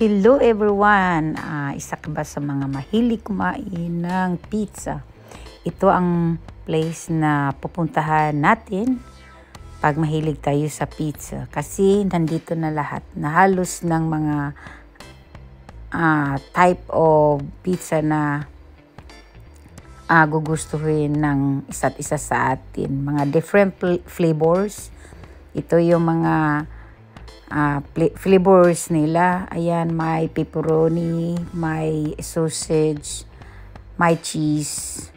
Hello everyone! Isa ka ba sa mga mahilig kumain ng pizza? Ito ang place na pupuntahan natin pag mahilig tayo sa pizza. Kasi nandito na lahat na halos ng mga type of pizza na gugustuhin ng isa't isa sa atin. Mga different flavors. Ito yung mga flavors nila. Ayan, may pepperoni, may sausage, may cheese,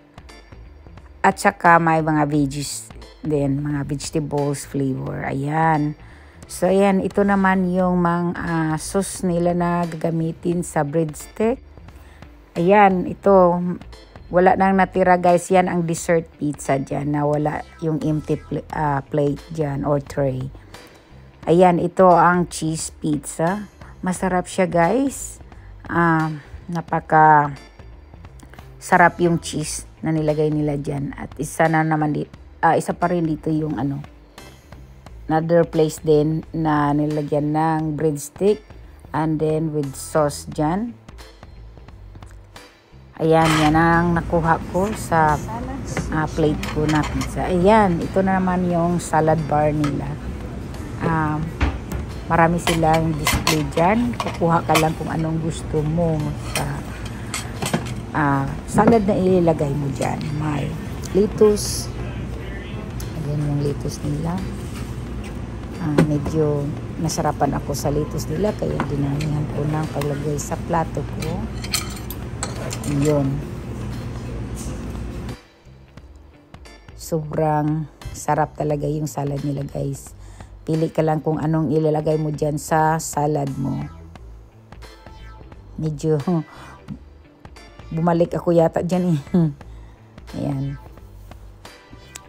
at saka may mga veggies din, mga vegetables flavor. Ayan. So, ayan, ito naman yung mga sauce nila na gagamitin sa breadstick. Ayan, ito, wala nang natira guys. Yan ang dessert pizza dyan, na wala yung empty plate dyan or tray. Ayan, ito ang cheese pizza. Masarap siya guys. Napaka sarap yung cheese na nilagay nila dyan. At isa pa rin dito yung another place din na nilagyan ng breadstick and then with sauce dyan. Ayan, yan ang nakuha ko sa plate ko na pizza. Ayan, ito na naman yung salad bar nila. Marami silang display dyan. Kukuha ka lang kung anong gusto mo sa salad na ilagay mo dyan. May lettuce. Ayan yung lettuce nila. Medyo nasarapan ako sa lettuce nila, kaya dinamihan ko ng paglagay sa plato ko. Yun. Sobrang sarap talaga yung salad nila guys. Pili ka lang kung anong ilalagay mo dyan sa salad mo. Medyo bumalik ako yata dyan eh. Ayan.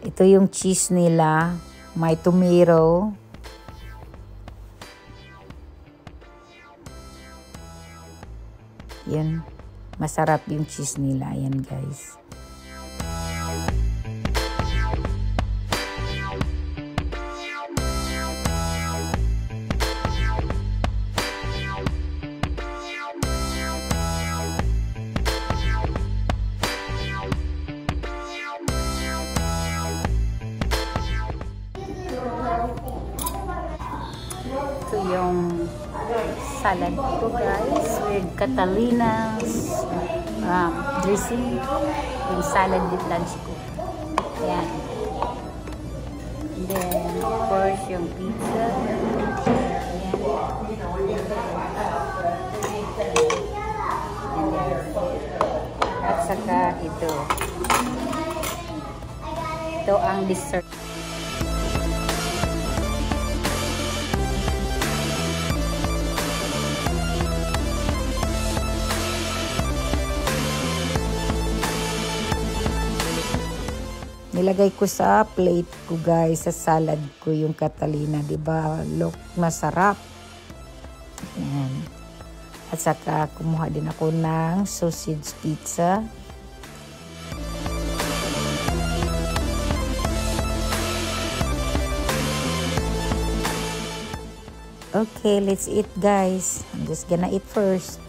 Ito yung cheese nila. May tomato. Yan. Masarap yung cheese nila. Ayan guys. Ito yung salad ko guys with Catalina's dressing. Yung salad with lunch ko. Ayan. And then of course yung pizza. Ayan. At saka ito. Ito ang dessert. Nilagay ko sa plate ko guys, sa salad ko yung Catalina, 'di ba? Look, masarap. Ayan. At saka kumuha din ako ng sausage pizza. Okay, let's eat guys. I'm just gonna eat first.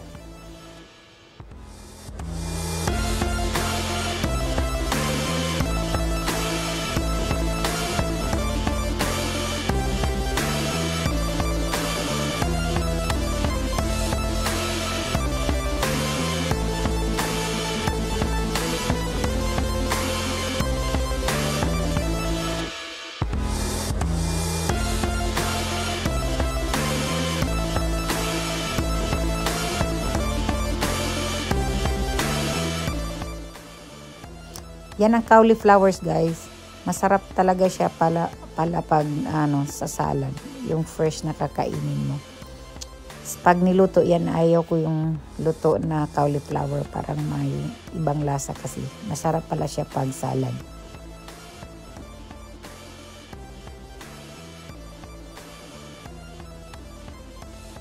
Yan ang cauliflowers guys. Masarap talaga siya pala pag sa salad. Yung fresh na kakainin mo. Pag niluto yan, ayaw ko yung luto na cauliflower. Parang may ibang lasa kasi. Masarap pala siya pag salad.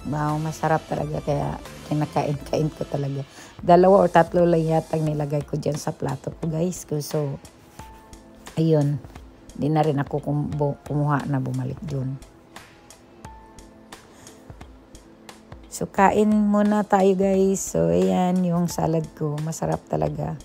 Wow, masarap talaga, kaya kinakain-kain ko talaga. 2 o 3 lang yata nilagay ko dyan sa plato ko guys. So, ayun. Di na rin ako kumuha na bumalik dun. So, kain muna tayo guys. So, ayan yung salad ko. Masarap talaga.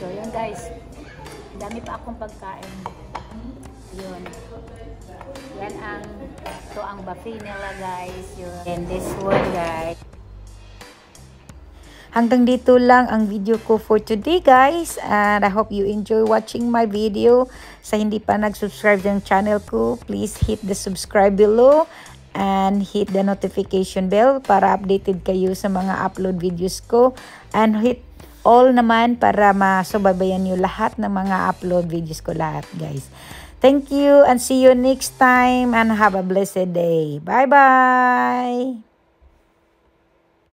So, yun guys. Dami pa akong pagkain. Yun. Yan ang buffet nila guys. Yun. And this one guys. Hanggang dito lang ang video ko for today guys. And I hope you enjoy watching my video. Sa hindi pa nag-subscribe ng channel ko, please hit the subscribe below. And hit the notification bell para updated kayo sa mga upload videos ko. And hit all naman para masubaybayan nyo lahat ng mga upload videos ko lahat guys. Thank you and see you next time and have a blessed day. Bye bye!